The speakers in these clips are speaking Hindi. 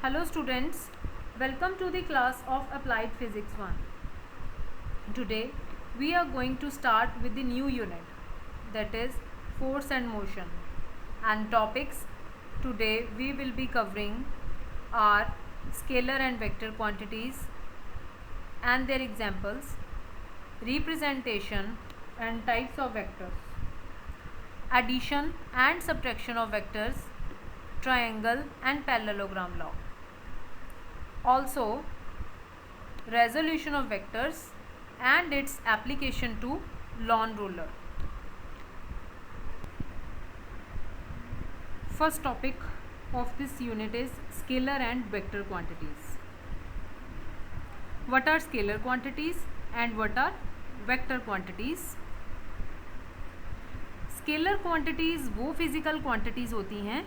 Hello students, welcome to the class of Applied Physics 1. Today we are going to start with the new unit, that is force and motion, and topics today we will be covering are scalar and vector quantities and their examples, representation and types of vectors, addition and subtraction of vectors, triangle and parallelogram law. Also, resolution of vectors and its application to lawn ruler. First topic of this unit is scalar and vector quantities. What are scalar quantities and what are vector quantities? Scalar quantities वो फिज़िकल क्वांटिटीज़ होती हैं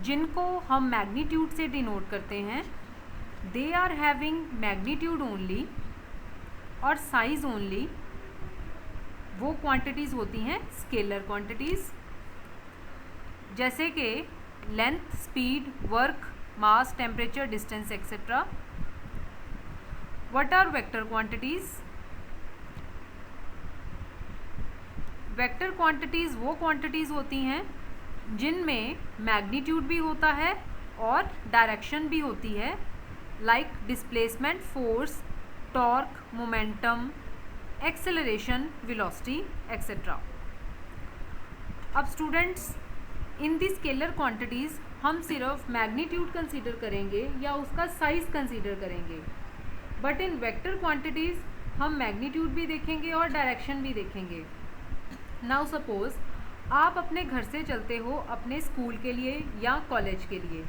जिनको हम मैग्नीट्यूड से डिनोट करते हैं. They are having magnitude only और साइज ओनली. वो क्वांटिटीज़ होती हैं स्केलर क्वांटिटीज़, जैसे कि length, speed, work, mass, temperature, distance etcetera. What are vector quantities? Vector quantities वो क्वांटिटीज़ होती हैं जिनमें मैग्नीट्यूड भी होता है और डायरेक्शन भी होती है, like displacement, force, torque, momentum, acceleration, velocity etcetera. अब स्टूडेंट्स, इन दी स्केलर क्वांटिटीज़ हम सिर्फ मैग्नीट्यूड कंसीडर करेंगे या उसका साइज़ कंसीडर करेंगे, बट इन वेक्टर क्वांटिटीज़ हम मैग्नीट्यूड भी देखेंगे और डायरेक्शन भी देखेंगे. नाउ सपोज आप अपने घर से चलते हो अपने स्कूल के लिए या कॉलेज के लिए.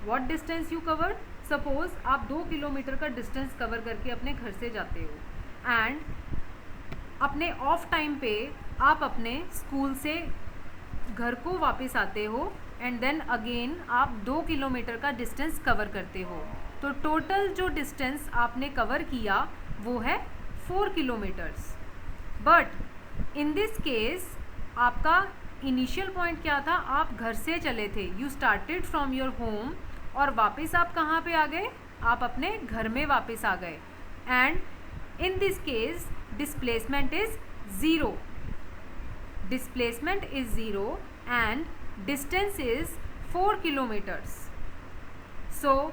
What distance you cover? Suppose आप 2 किलोमीटर का डिस्टेंस कवर करके अपने घर से जाते हो एंड अपने ऑफ टाइम पे आप अपने स्कूल से घर को वापस आते हो एंड देन अगेन आप 2 किलोमीटर का डिस्टेंस कवर करते हो. तो टोटल जो डिस्टेंस आपने कवर किया वो है 4 kilometers. But in this case आपका इनिशियल पॉइंट क्या था? आप घर से चले थे. You started from your home और वापस आप कहाँ पे आ गए? आप अपने घर में वापस आ गए. And in this case displacement is zero. Displacement is zero and distance is 4 kilometres. So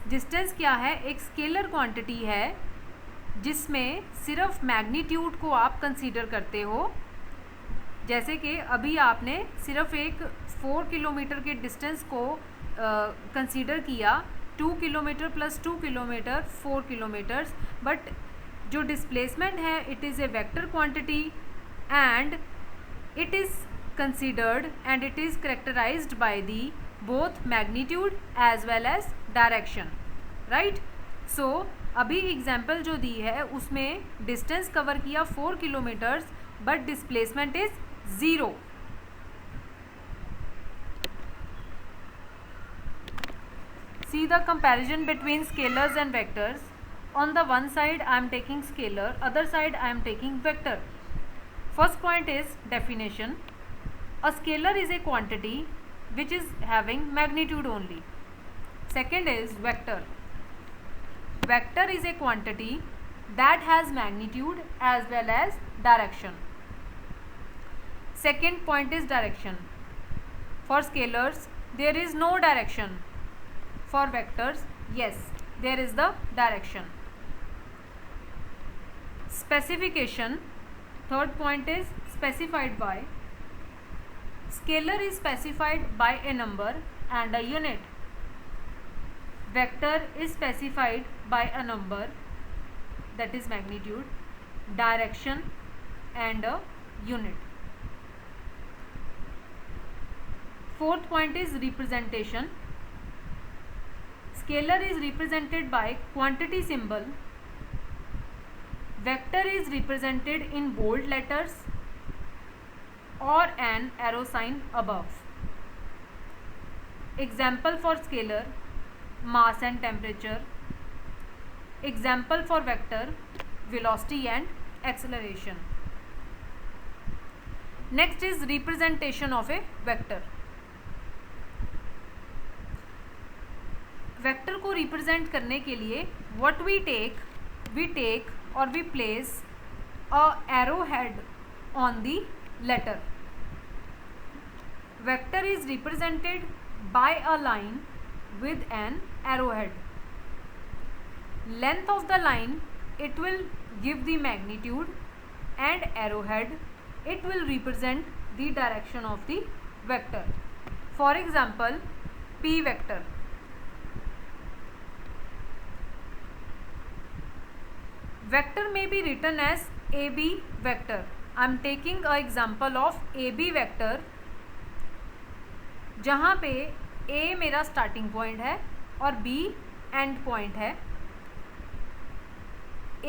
distance क्या है? एक स्केलर क्वांटिटी है जिसमें सिर्फ मैग्नीट्यूड को आप कंसीडर करते हो. जैसे कि अभी आपने सिर्फ एक 4 किलोमीटर के डिस्टेंस को कंसीडर किया. 2 kilometer plus 2 kilometer 4 kilometers. But जो डिस्प्लेसमेंट है it is a vector quantity and it is considered and it is characterized by the both magnitude as well as direction, right. So अभी एग्जाम्पल जो दी है उसमें डिस्टेंस कवर किया 4 kilometers but displacement is 0. See the comparison between scalars and vectors. On the one side I am taking scalar, other side I am taking vector. First point is definition. A scalar is a quantity which is having magnitude only. Second is vector. Vector is a quantity that has magnitude as well as direction. Second point is direction. For scalars there is no direction. For vectors, yes, there is the direction. Specification. Third point is specified by. Scalar is specified by a number and a unit. Vector is specified by a number, that is magnitude, direction and a unit. Fourth point is representation. Scalar is represented by quantity symbol. Vector is represented in bold letters or an arrow sign above. Example for scalar: mass and temperature. Example for vector: velocity and acceleration. Next is representation of a vector. Vector को रिप्रेजेंट करने के लिए व्हाट वी टेक और we place a arrow head on the letter. Vector is represented by a line with an arrowhead. Length of the line, it will give the magnitude, and arrowhead, it will represent the direction of the vector. For example, P vector. Vector may be written as AB vector. I am taking an example of AB vector, जहाँ पे A मेरा स्टार्टिंग पॉइंट है और B एंड पॉइंट है.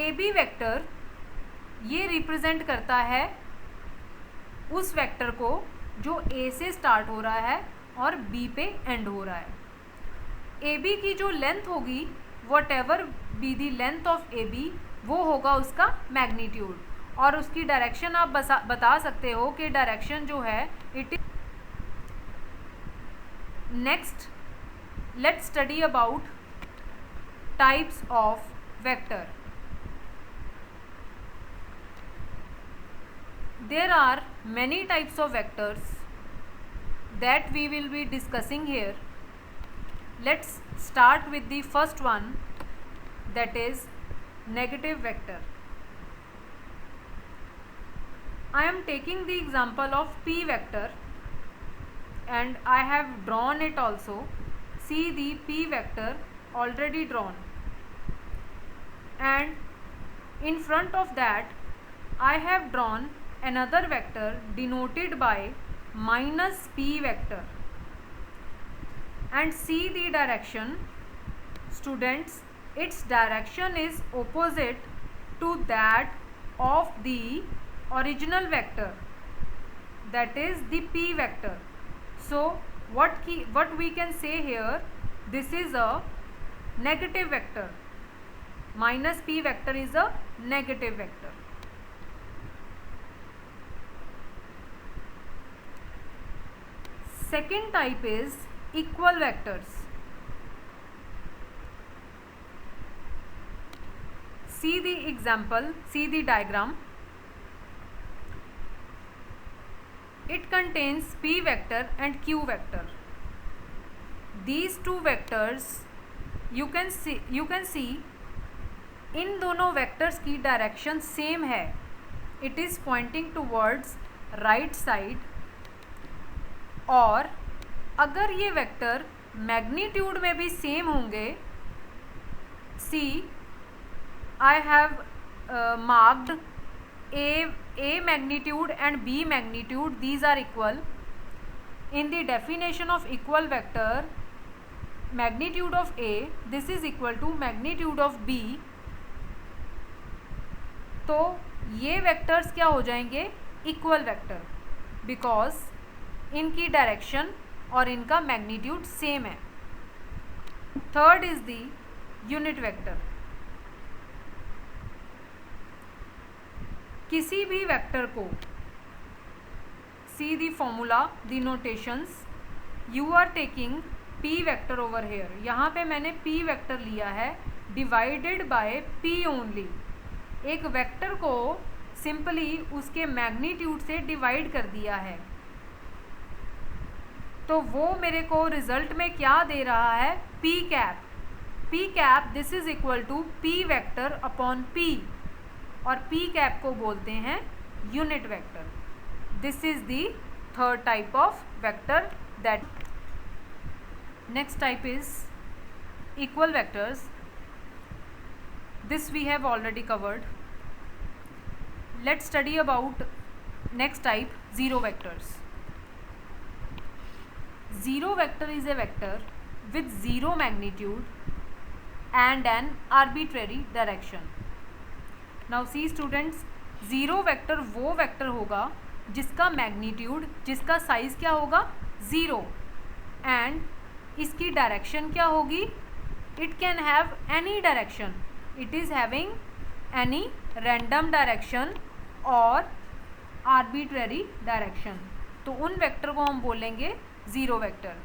AB वेक्टर ये रिप्रेजेंट करता है उस वेक्टर को जो A से स्टार्ट हो रहा है और B पे एंड हो रहा है. AB की जो लेंथ होगी, what ever be the length of AB, वो होगा उसका मैग्नीट्यूड. और उसकी डायरेक्शन आप बता सकते हो कि डायरेक्शन जो है it. Next, let's study about types of vector. There are many types of vectors that we will be discussing here. Let's start with the first one, that is negative vector. I am taking the example of P vector and I have drawn it also. See the P vector already drawn, and in front of that I have drawn another vector denoted by minus P vector. And see the direction, students, its direction is opposite to that of the original vector, that is the P vector. So what we can say here, this is a negative vector. Minus P vector is a negative vector. Second type is equal vectors. See the example, see the diagram. It contains P vector and Q vector. These two vectors you can see इन दोनों वेक्टर्स की डायरेक्शन सेम है. It is pointing towards right side. और अगर ये वेक्टर मैग्नीट्यूड में भी सेम होंगे, see I have marked A magnitude and B magnitude, these are equal. In the definition of equal vector, magnitude of A, this is equal to magnitude of B. तो ये वेक्टर्स क्या हो जाएंगे, इक्वल वेक्टर, बिकॉज इनकी डायरेक्शन और इनका मैग्नीट्यूड सेम है. Third is the unit vector. किसी भी वेक्टर को, see the formula, the notations, you are taking P vector over here. यहाँ पे मैंने पी वेक्टर लिया है डिवाइडेड बाय पी ओनली. एक वेक्टर को सिंपली उसके मैग्नीट्यूड से डिवाइड कर दिया है, तो वो मेरे को रिजल्ट में क्या दे रहा है, P cap. P cap this is equal to P vector upon P, और पी कैप को बोलते हैं unit vector. This is the third type of vector. That next type is equal vectors. This we have already covered. Let's study about next type, zero vectors. Zero vector is a vector with zero magnitude and an arbitrary direction. Now see students, zero vector वो वेक्टर होगा जिसका मैग्नीट्यूड, जिसका साइज़ क्या होगा, ज़ीरो, एंड इसकी डायरेक्शन क्या होगी, it can have any direction. It is having any random direction और आर्बिट्ररी डायरेक्शन. तो उन वेक्टर को हम बोलेंगे ज़ीरो वेक्टर.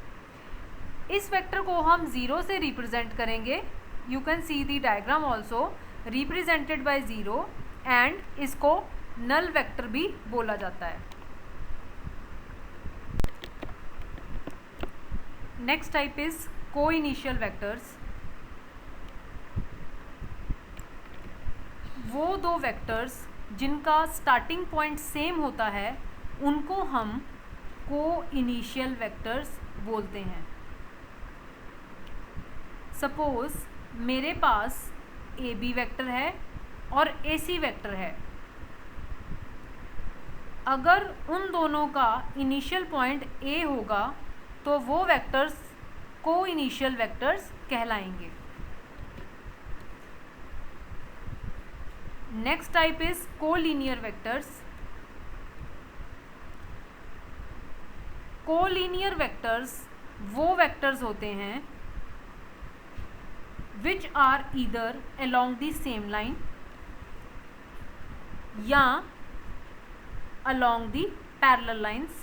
इस वेक्टर को हम 0 से रिप्रेजेंट करेंगे. You can C the diagram also represented by 0 and इसको नल वेक्टर भी बोला जाता है. नेक्स्ट टाइप इज को इनिशियल वेक्टर्स. वो दो वेक्टर्स जिनका स्टार्टिंग पॉइंट सेम होता है उनको हम को इनिशियल वेक्टर्स बोलते हैं. सपोज मेरे पास ए बी वेक्टर है और ए सी वेक्टर है. अगर उन दोनों का इनिशियल पॉइंट ए होगा तो वो वेक्टर्स को इनिशियल वेक्टर्स कहलाएंगे. Next type is collinear vectors. Collinear vectors वो वेक्टर्स होते हैं which are either along the same line या along the parallel lines.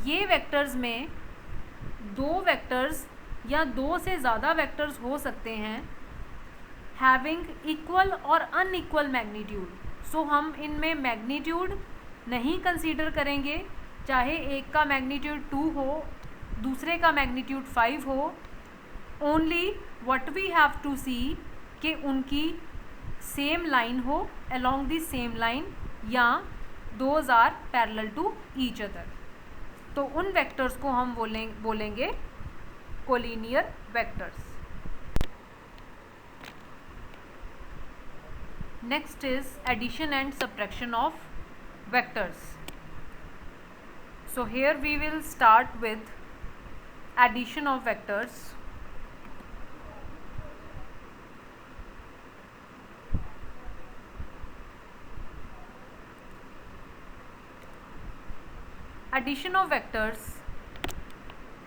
ये वेक्टर्स में दो वेक्टर्स या दो से ज़्यादा वेक्टर्स हो सकते हैं हैविंग इक्वल और अनइक्वल मैग्नीट्यूड. सो हम इनमें मैग्नीट्यूड नहीं कंसीडर करेंगे, चाहे एक का मैग्नीट्यूड 2 हो दूसरे का मैग्नीट्यूड 5 हो. Only what we have to see कि उनकी सेम लाइन हो अलोंग द सेम लाइन या those are parallel to each other. तो उन वेक्टर्स को हम बोलेंगे collinear vectors. Next is addition and subtraction of vectors. So here we will start with addition of vectors. Addition of vectors,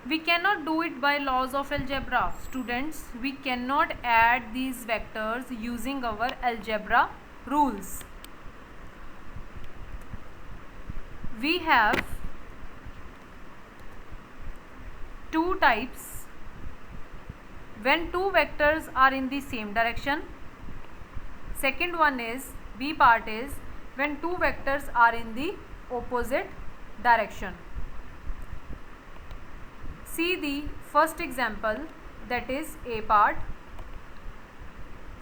we cannot do it by laws of algebra. Students, we cannot add these vectors using our algebra rules. We have two types when two vectors are in the same direction. Second one is B part is when two vectors are in the opposite direction. See the first example, that is A part.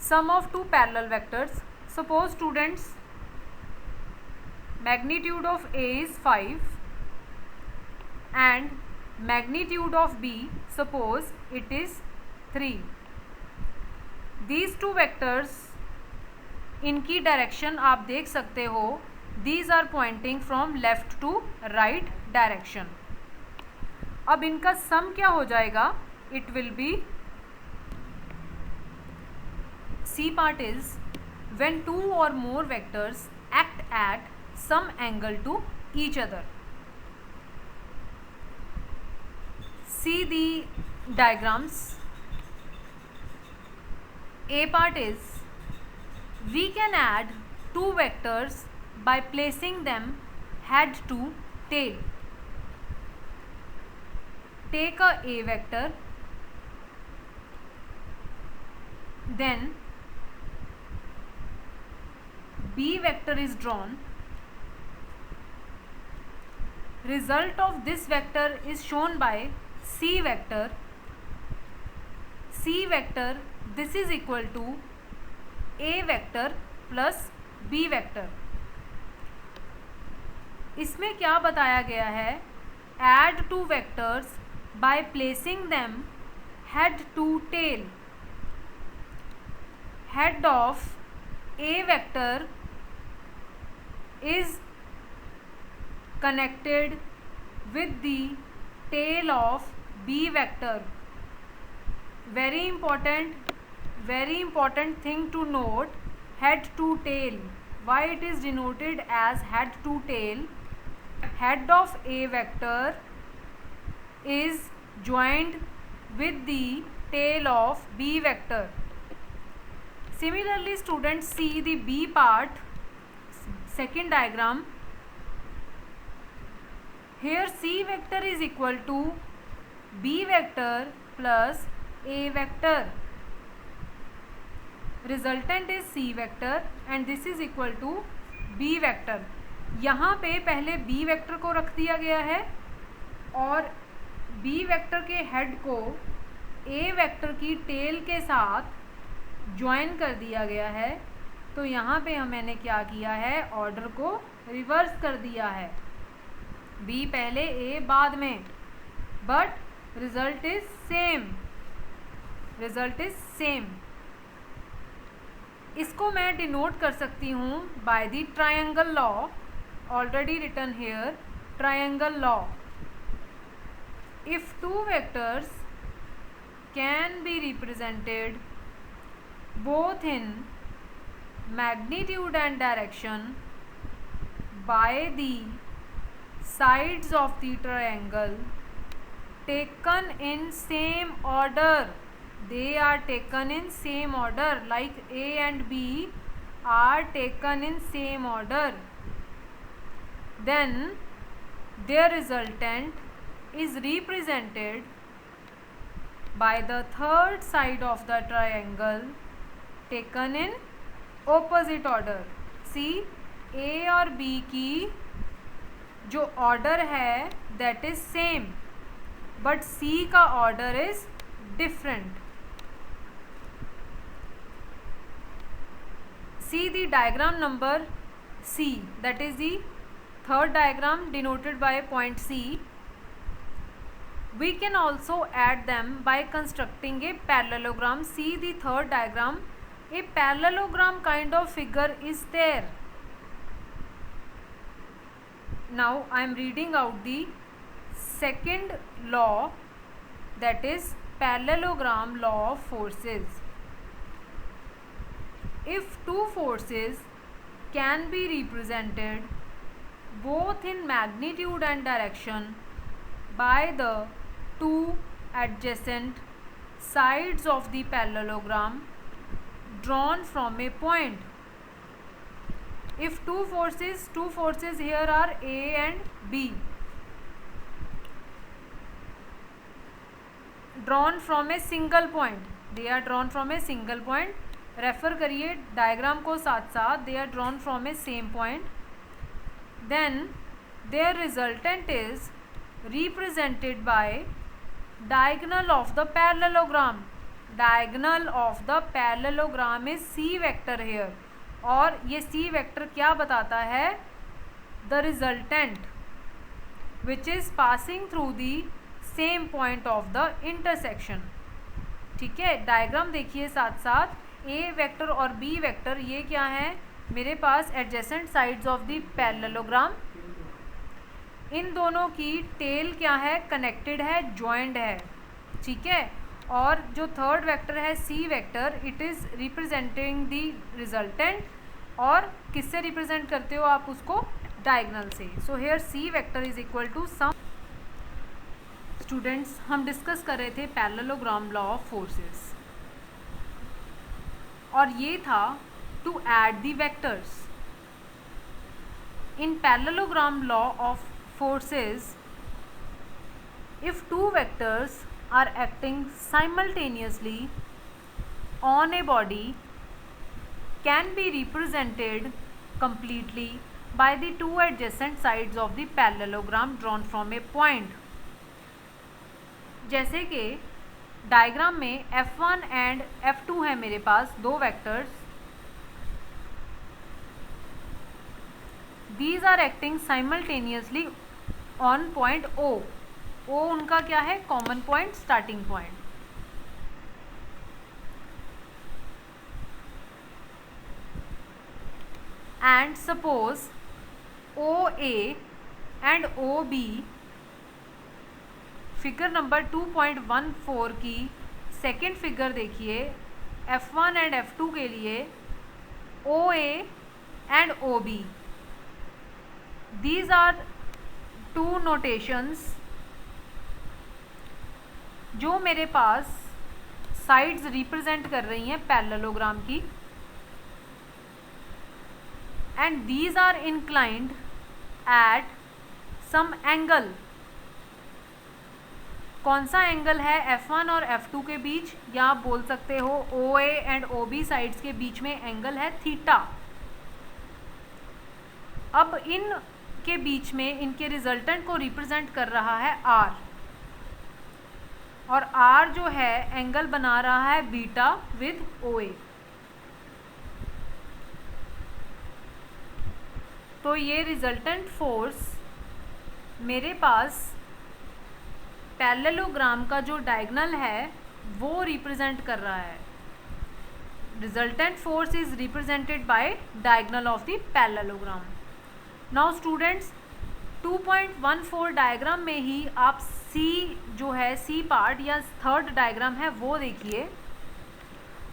Sum of two parallel vectors. Suppose students, magnitude of A is 5 and magnitude of B, suppose it is 3. These two vectors, इनकी डायरेक्शन आप देख सकते हो, these are pointing from left to right direction. अब इनका सम क्या हो जाएगा? It will be C part is when two or more vectors act at some angle to each other. See the diagrams. A part is we can add two vectors by placing them head to tail. Take a vector, then B vector is drawn. Result of this vector is shown by C vector. C vector, this is equal to A vector plus B vector. इसमें क्या बताया गया है? Add two vectors by placing them head to tail. Head of A vector is connected with the tail of B vector. Very important thing to note, head to tail. Why it is denoted as head to tail? Head of A vector is joined with the tail of B vector. Similarly, students, see the B part, second diagram. Here C vector is equal to B vector plus A vector, resultant is C vector and this is equal to B vector. यहाँ पे पहले बी वेक्टर को रख दिया गया है और बी वेक्टर के हेड को ए वेक्टर की टेल के साथ ज्वाइन कर दिया गया है। तो यहाँ पे मैंने क्या किया है, ऑर्डर को रिवर्स कर दिया है, बी पहले ए बाद में, but result is same, result is same. इसको मैं डिनोट कर सकती हूँ by the triangle law, already written here, triangle law. If two vectors can be represented both in magnitude and direction by the sides of the triangle taken in same order, they are taken in same order, like A and B are taken in same order, then their resultant is represented by the third side of the triangle taken in opposite order। C A और बी की जो ऑर्डर है that is same, but C का order is different. See the diagram number C, that is the third diagram denoted by point C। We can also add them by constructing a parallelogram। See the third diagram, a parallelogram kind of figure is there। Now I am reading out the second law, that is parallelogram law of forces। If two forces can be represented both in magnitude and direction by the two adjacent sides of the parallelogram drawn from a point, if two forces here are A and B, drawn from a single point, they are drawn from a single point, refer करिए डायग्राम को साथ साथ, they are drawn from a same point, then their resultant is represented by diagonal of the parallelogram। diagonal of the parallelogram is C vector here, और ये C वेक्टर क्या बताता है, the resultant which is passing through the same point of the intersection। ठीक है, डायग्राम देखिए साथ साथ, A वेक्टर और B वेक्टर ये क्या है, मेरे पास adjacent sides of the parallelogram, इन दोनों की टेल क्या है, कनेक्टेड है, जॉइंड है। ठीक है, और जो थर्ड वेक्टर है C vector, it is representing the resultant, और किससे रिप्रेजेंट करते हो आप उसको, डायगोनल से। So here C vector is equal to sum. Students, हम डिस्कस कर रहे थे पैरेललोग्राम लॉ ऑफ फोर्सेस, और ये था to add the vectors. In parallelogram law of forces, if two vectors are acting simultaneously on a body can be represented completely by the two adjacent sides of the parallelogram drawn from a point। जैसे कि डायग्राम में F1 एंड F2 है मेरे पास, दो vectors, these are acting simultaneously on point O। O उनका क्या है, common point, starting point. And suppose OA and OB, figure number 2.14 की सेकेंड फिगर देखिए, F1 एंड F2 के लिए OA and OB, these are two notations जो मेरे पास साइड्स रिप्रेजेंट कर रही हैं पैरेललोग्राम की, and these are inclined at some angle कौन सा एंगल है F1 और F2 के बीच, या आप बोल सकते हो OA एंड OB साइड्स के बीच में एंगल है थीटा। अब इन के बीच में इनके रिजल्टेंट को रिप्रेजेंट कर रहा है R, और R जो है एंगल बना रहा है बीटा विद OA। तो ये रिजल्टेंट फोर्स मेरे पास पैरेललोग्राम का जो डायगोनल है वो रिप्रेजेंट कर रहा है। Resultant force is represented by diagonal of the parallelogram. Now students 2.14 diagram में ही आप सी जो है सी पार्ट या थर्ड डायग्राम है वो देखिए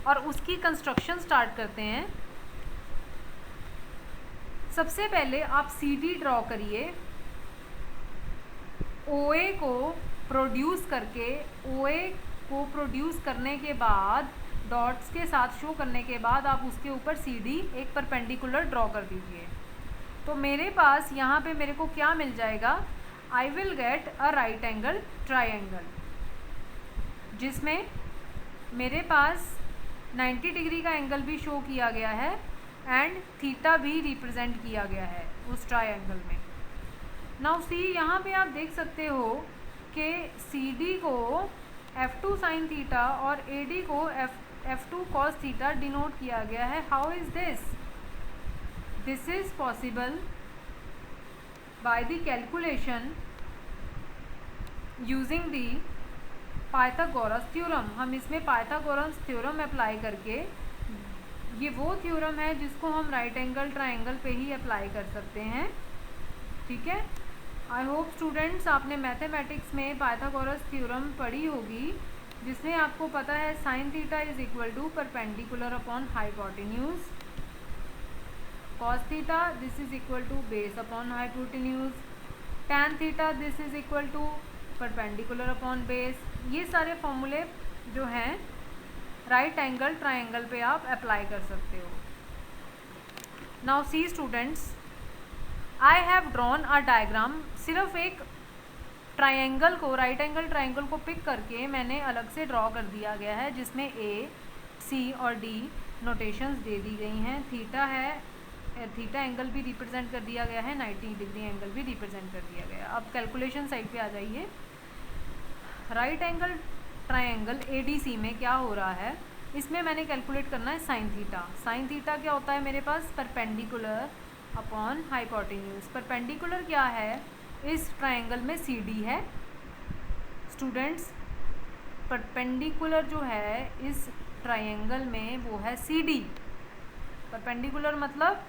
और उसकी कंस्ट्रक्शन स्टार्ट करते हैं। सबसे पहले आप CD ड्रॉ करिए, OA को प्रोड्यूस करके, OA को प्रोड्यूस करने के बाद डॉट्स के साथ शो करने के बाद आप उसके ऊपर CD एक परपेंडिकुलर ड्रॉ कर दीजिए। तो मेरे पास यहाँ पे मेरे को क्या मिल जाएगा, I will get a right angle triangle, जिसमें मेरे पास 90 डिग्री का एंगल भी शो किया गया है एंड थीटा भी रिप्रेजेंट किया गया है उस ट्राइंगल में। नाउ सी यहाँ पे आप देख सकते हो कि CD को F2 साइन थीटा और AD को F2 कॉस थीटा डिनोट किया गया है। How is this? This is possible by the calculation using the Pythagoras theorem. हम इसमें पाइथागोरस थ्योरम अप्लाई करके, ये वो थ्योरम है जिसको हम राइट एंगल ट्राइंगल पे ही अप्लाई कर सकते हैं। ठीक है, आई होप स्टूडेंट्स आपने मैथमेटिक्स में पाइथागोरस थ्योरम पढ़ी होगी, जिसमें आपको पता है sine theta is equal to perpendicular upon hypotenuse, cos theta this is equal to base upon hypotenuse, tan theta this is equal to perpendicular upon base. ये सारे फॉर्मूले जो हैं राइट एंगल ट्राइंगल पे आप अप्लाई कर सकते हो। Now see students, I have drawn a diagram. सिर्फ एक ट्राइंगल को, राइट एंगल ट्राइंगल को पिक करके मैंने अलग से ड्रॉ कर दिया गया है, जिसमें A, C और D नोटेशंस दे दी गई हैं। थीटा है, थीटा एंगल भी रिप्रेजेंट कर दिया गया है, 90 डिग्री एंगल भी रिप्रेजेंट कर दिया गया है। अब कैलकुलेशन साइड पे आ जाइए। राइट एंगल ट्राइंगल ADC में क्या हो रहा है, इसमें मैंने कैलकुलेट करना है साइन थीटा। साइन थीटा क्या होता है मेरे पास, परपेंडिकुलर अपॉन हाइपोटेन्यूज। परपेंडिकुलर क्या है, इस ट्राइंगल में CD है स्टूडेंट्स, परपेंडिकुलर जो है इस ट्राइंगल में वो है CD। परपेंडिकुलर मतलब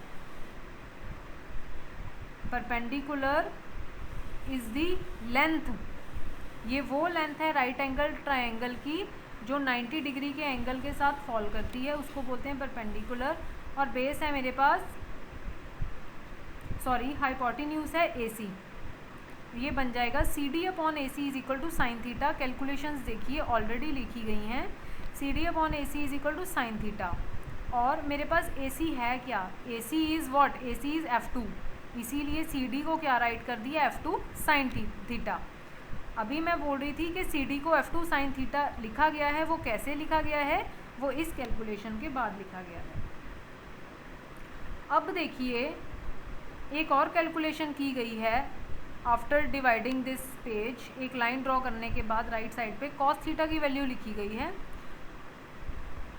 परपेंडिकुलर इज दी लेंथ, ये वो लेंथ है राइट एंगल ट्राइंगल की जो 90 डिग्री के एंगल के साथ फॉल करती है, उसको बोलते हैं परपेंडिकुलर। और बेस है मेरे पास, सॉरी हाइपोटेन्यूज है AC। ये बन जाएगा CD upon AC is equal to sine theta. Calculations देखिए ऑलरेडी लिखी गई हैं। CD upon AC is equal to sine theta, और मेरे पास AC है क्या, AC is what, AC is F2, इसीलिए CD को क्या राइट कर दिया, F2 साइन थीटा। अभी मैं बोल रही थी कि CD को F2 साइन थीटा लिखा गया है, वो कैसे लिखा गया है, वो इस कैलकुलेशन के बाद लिखा गया है। अब देखिए एक और कैलकुलेशन की गई है आफ्टर डिवाइडिंग दिस पेज। एक लाइन ड्रॉ करने के बाद राइट साइड पे कॉस थीटा की वैल्यू लिखी गई है।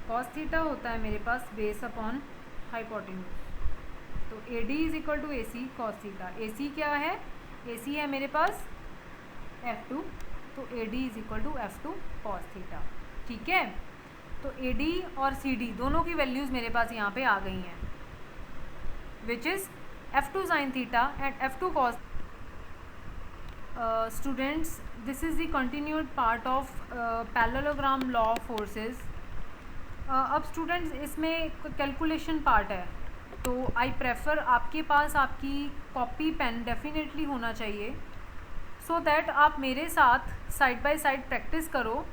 कॉस थीटा होता है मेरे पास बेस अपॉन हाइपोटेन्यूज। तो AD is equal to AC cos theta. AC क्या है, AC है मेरे पास F2, तो AD is equal to F2 cos theta. ठीक है, तो AD और CD दोनों की वैल्यूज़ मेरे पास यहाँ पे आ गई हैं, which is F2 sine theta and F2 cos. Students, this is the continued part of parallelogram law of forces. अब स्टूडेंट्स इसमें कैलकुलेशन पार्ट है, तो आई प्रेफर आपके पास आपकी कॉपी पेन डेफिनेटली होना चाहिए, सो दैट आप मेरे साथ साइड बाय साइड प्रैक्टिस करो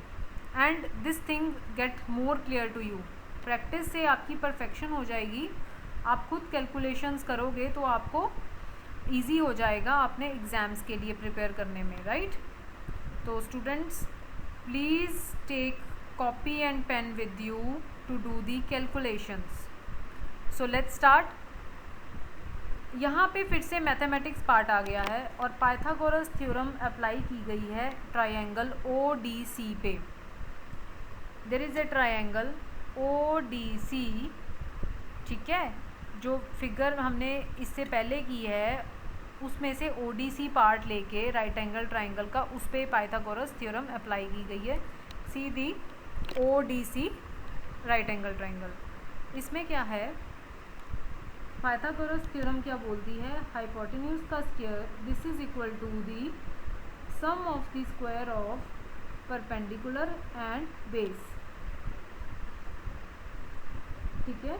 and this thing get more clear to you. Practice से आपकी परफेक्शन हो जाएगी, आप खुद कैलकुलेशंस करोगे तो आपको ईजी हो जाएगा अपने एग्ज़ाम्स के लिए प्रिपेयर करने में, राइट। तो students please take copy and pen with you to do the calculations. So let's start. यहाँ पे फिर से मैथमेटिक्स पार्ट आ गया है और पाइथागोरस थ्योरम अप्लाई की गई है ट्रायंगल ODC पे. There is a triangle ODC, ठीक है. जो फिगर हमने इससे पहले की है उसमें से ODC पार्ट लेके राइट एंगल ट्रायंगल का उस पर पाइथागोरस थ्योरम अप्लाई की गई है. सी दी ODC राइट एंगल ट्रायंगल. इसमें क्या है, पाइथागोरस थ्योरम क्या बोलती है, हाइपोटेन्यूज का square this is equal to the sum of the square of perpendicular and base. ठीक है.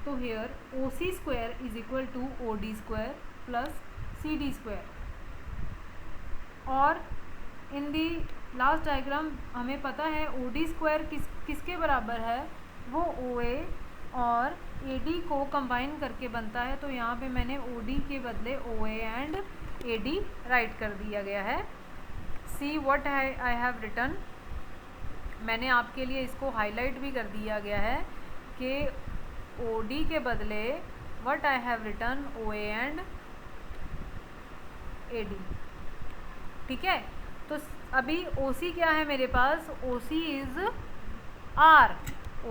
तो here OC square is equal to OD square plus CD square. और इन दी लास्ट डायग्राम हमें पता है OD स्क्वायर किसके बराबर है, वो OA और AD को कंबाइन करके बनता है. तो यहाँ पे मैंने OD के बदले OA एंड AD राइट कर दिया गया है. See what I have written. मैंने आपके लिए इसको हाईलाइट भी कर दिया गया है कि OD के बदले what I have written OA and AD. ठीक है. तो अभी OC क्या है मेरे पास, OC इज R.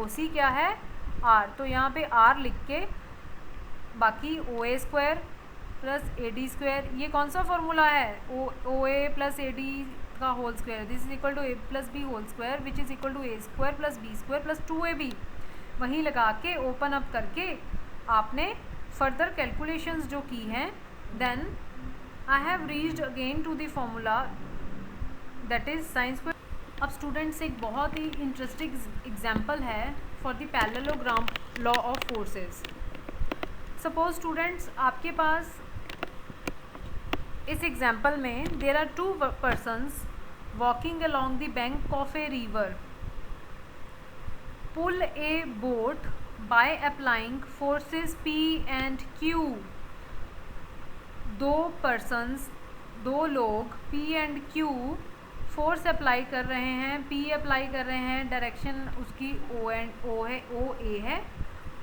OC क्या है, R. तो यहाँ पे R लिख के बाकी OA square plus AD square, ये कौन सा फॉर्मूला है, OA प्लस AD का whole square this is equal to A plus B whole square which is equal to A square plus B square plus 2AB. वहीं लगा के ओपन अप करके आपने फर्दर कैलकुलेशंस जो की हैं, then I have reached again to the formula that is sine square. अब स्टूडेंट्स एक बहुत ही इंटरेस्टिंग एग्जाम्पल है for the parallelogram law of forces. Suppose students आपके पास इस एग्जाम्पल में there are two persons walking along the bank of a river. Pull a boat by applying forces P and Q. दो लोग P and Q force apply कर रहे हैं, P अप्लाई कर रहे हैं, डायरेक्शन उसकी OA है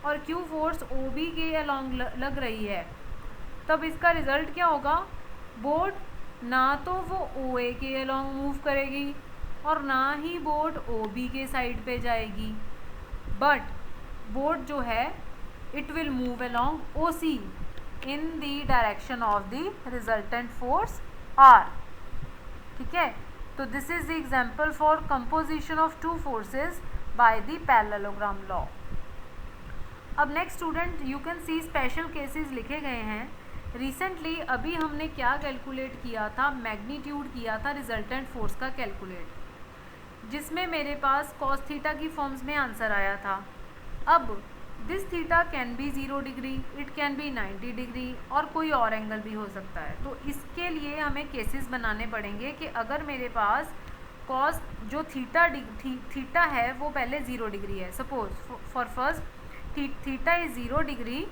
और Q फोर्स OB के अलोंग लग रही है. तब इसका रिज़ल्ट क्या होगा, बोट ना तो वो OA के अलोंग मूव करेगी और ना ही बोट OB के साइड पे जाएगी, बट बोट जो है it will move along OC in the direction of the resultant force R. ठीक है. तो this is the example for composition of two forces by the parallelogram law. अब next student you can see special cases लिखे गए हैं. रिसेंटली अभी हमने क्या कैलकुलेट किया था, मैग्नीट्यूड किया था रिजल्टेंट फोर्स का कैलकुलेट, जिसमें मेरे पास कॉस थीटा की फॉर्म्स में आंसर आया था. अब this theta can be 0 degree, it can be 90 degree और कोई और एंगल भी हो सकता है. तो इसके लिए हमें केसेस बनाने पड़ेंगे कि अगर मेरे पास कॉस जो थीटा है वो पहले 0 डिग्री है. Suppose for first theta is 0 degree,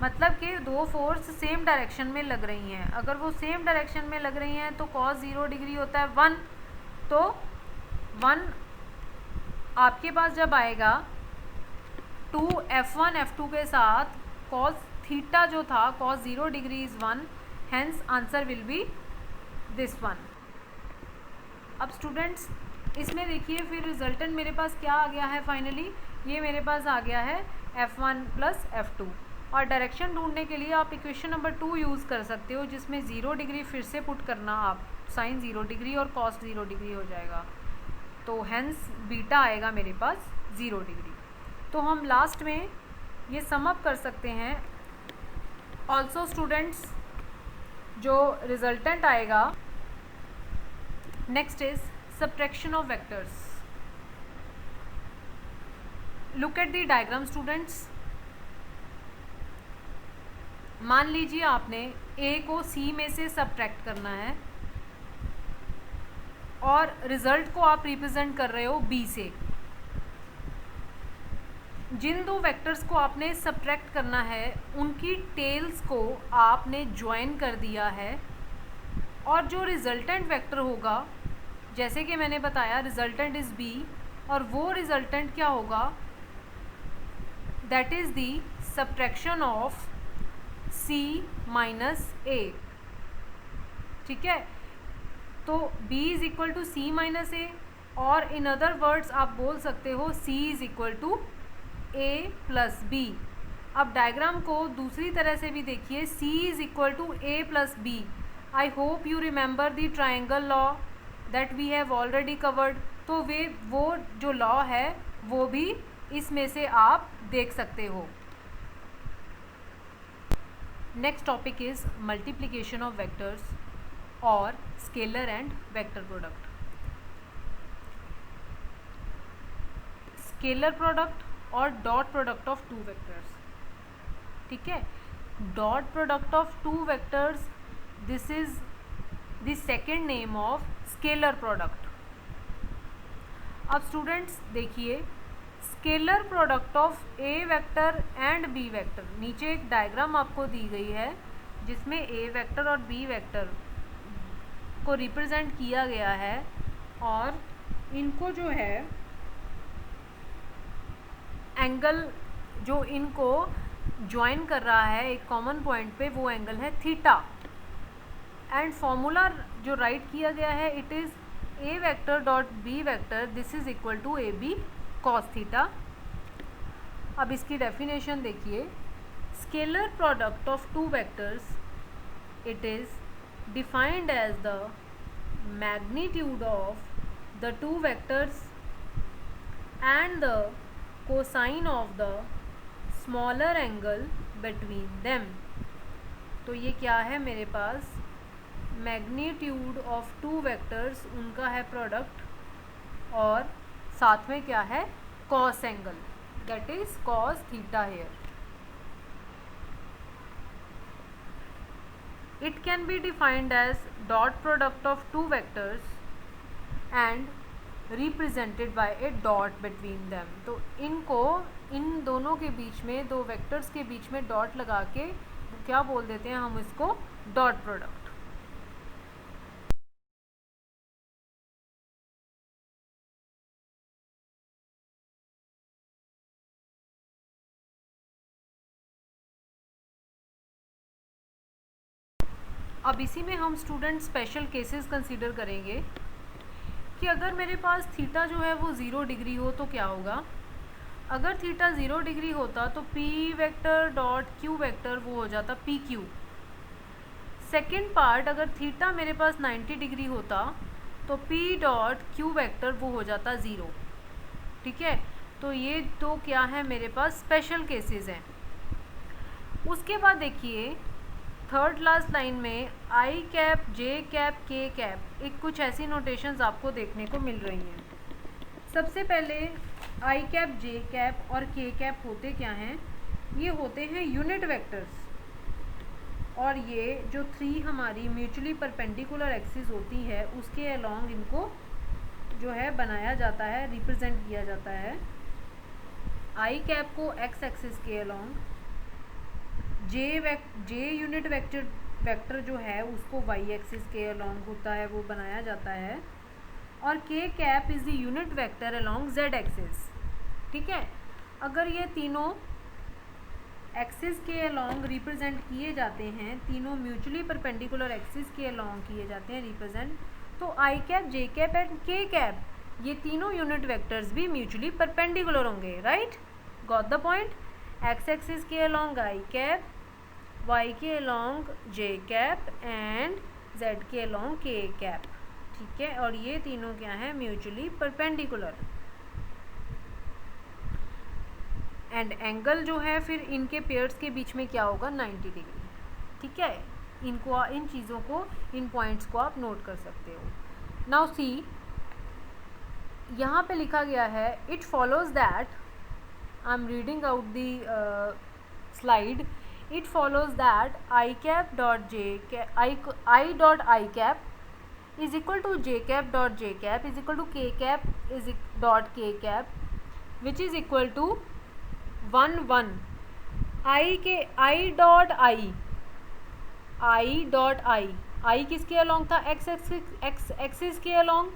मतलब कि दो फोर्स सेम डायरेक्शन में लग रही हैं. अगर वो सेम डायरेक्शन में लग रही हैं तो कॉस 0 डिग्री होता है 1. तो 1 आपके पास जब आएगा 2 F1 F2 के साथ कॉस थीटा जो था cos 0 degree is 1, hence answer will be this one. अब स्टूडेंट्स इसमें देखिए फिर रिजल्टेंट मेरे पास क्या आ गया है, फाइनली ये मेरे पास आ गया है F1 प्लस F2. और डायरेक्शन ढूंढने के लिए आप इक्वेशन नंबर 2 यूज़ कर सकते हो, जिसमें 0 डिग्री फिर से पुट करना, आप साइन 0 डिग्री और कॉस 0 डिग्री हो जाएगा. तो हैंस बीटा आएगा मेरे पास 0 डिग्री. तो हम लास्ट में ये सम अप कर सकते हैं. ऑल्सो स्टूडेंट्स जो रिजल्टेंट आएगा next is subtraction of vectors. Look at the diagram students. मान लीजिए आपने A को C में से सब्ट्रैक्ट करना है और रिजल्ट को आप रिप्रेजेंट कर रहे हो B से. जिन दो वेक्टर्स को आपने सब्ट्रैक्ट करना है उनकी टेल्स को आपने ज्वाइन कर दिया है और जो रिजल्टेंट वेक्टर होगा, जैसे कि मैंने बताया रिजल्टेंट इज़ बी, और वो रिजल्टेंट क्या होगा, that is the subtraction of c minus a। ठीक है, तो b is equal to C minus A, और इन अदर वर्ड्स आप बोल सकते हो c is equal to a plus B. अब डायग्राम को दूसरी तरह से भी देखिए, c is equal to a plus B. I hope you remember the triangle law that we have already covered. तो वो जो लॉ है वो भी इसमें से आप देख सकते हो। Next topic is multiplication of vectors और scalar and vector product. Scalar product और dot product of two vectors. ठीक है, dot product of two vectors, this is the second name of scalar product. अब स्टूडेंट्स देखिए, scalar product of A vector and B vector, नीचे एक डायग्राम आपको दी गई है जिसमें ए वेक्टर और बी वेक्टर को रिप्रेजेंट किया गया है, और इनको जो है एंगल जो इनको ज्वाइन कर रहा है एक कॉमन पॉइंट पे, वो एंगल है थीटा। एंड फॉर्मूला जो राइट किया गया है, it is a vector dot B vector, this is equal to A B cos theta. अब इसकी डेफिनेशन देखिए, scalar product of two vectors, it is defined as the magnitude of the two vectors and the cosine of the smaller angle between them। तो ये क्या है मेरे पास, मैग्नीट्यूड ऑफ टू वेक्टर्स, उनका है प्रोडक्ट, और साथ में क्या है, cos angle, that is cos theta here. It can be defined as dot product of two vectors and represented by a dot between them। तो इनको, इन दोनों के बीच में, दो वेक्टर्स के बीच में डॉट लगा के क्या बोल देते हैं हम इसको, डॉट प्रोडक्ट। अब इसी में हम स्टूडेंट स्पेशल केसेस कंसीडर करेंगे कि अगर मेरे पास थीटा जो है वो 0 डिग्री हो तो क्या होगा। अगर थीटा 0 डिग्री होता तो p vector dot q vector वो हो जाता पी क्यू। सेकेंड पार्ट, अगर थीटा मेरे पास 90 डिग्री होता तो p डॉट q वेक्टर वो हो जाता 0। ठीक है, तो ये तो क्या है मेरे पास स्पेशल केसेस हैं। उसके बाद देखिए थर्ड लास्ट लाइन में आई कैप, जे कैप, के कैप, एक कुछ ऐसी नोटेशंस आपको देखने को मिल रही हैं। सबसे पहले आई कैप, जे कैप और के कैप होते क्या हैं, ये होते हैं यूनिट वेक्टर्स, और ये जो 3 हमारी म्यूचुअली परपेंडिकुलर एक्सिस होती है उसके अलोंग इनको जो है बनाया जाता है, रिप्रेजेंट किया जाता है। आई कैप को एक्स एक्सिस के अलोंग, जे यूनिट वेक्टर जो है उसको वाई एक्सिस के अलोंग होता है, वो बनाया जाता है, और के cap is the unit vector along Z axis. ठीक है, अगर ये तीनों एक्सिस के अलोंग रिप्रेजेंट किए जाते हैं, तीनों म्यूचुअली परपेंडिकुलर एक्सिस के अलोंग किए जाते हैं रिप्रेजेंट, तो I cap, J cap and K cap, ये तीनों यूनिट वेक्टर्स भी म्यूचुअली परपेंडिकुलर होंगे। Right, got the point. X axis के अलोंग आई कैप, वाई के along J cap and Z के अलोंग के कैप। ठीक है, और ये तीनों क्या हैं, म्यूचुअली परपेंडिकुलर। एंड एंगल जो है फिर इनके पेयर्स के बीच में क्या होगा, 90 डिग्री। ठीक है, इनको, इन चीज़ों को, इन पॉइंट्स को आप नोट कर सकते हो। नाउ सी, यहाँ पे लिखा गया है, it follows that, I am reading out the slide, it follows that I cap dot j cap, I dot I cap is equal to j cap dot j cap is equal to k cap is dot k cap, which is equal to 1 1 I के I dot I आई किसके अलोंग था, एक्स एक्सिस के अलोंग,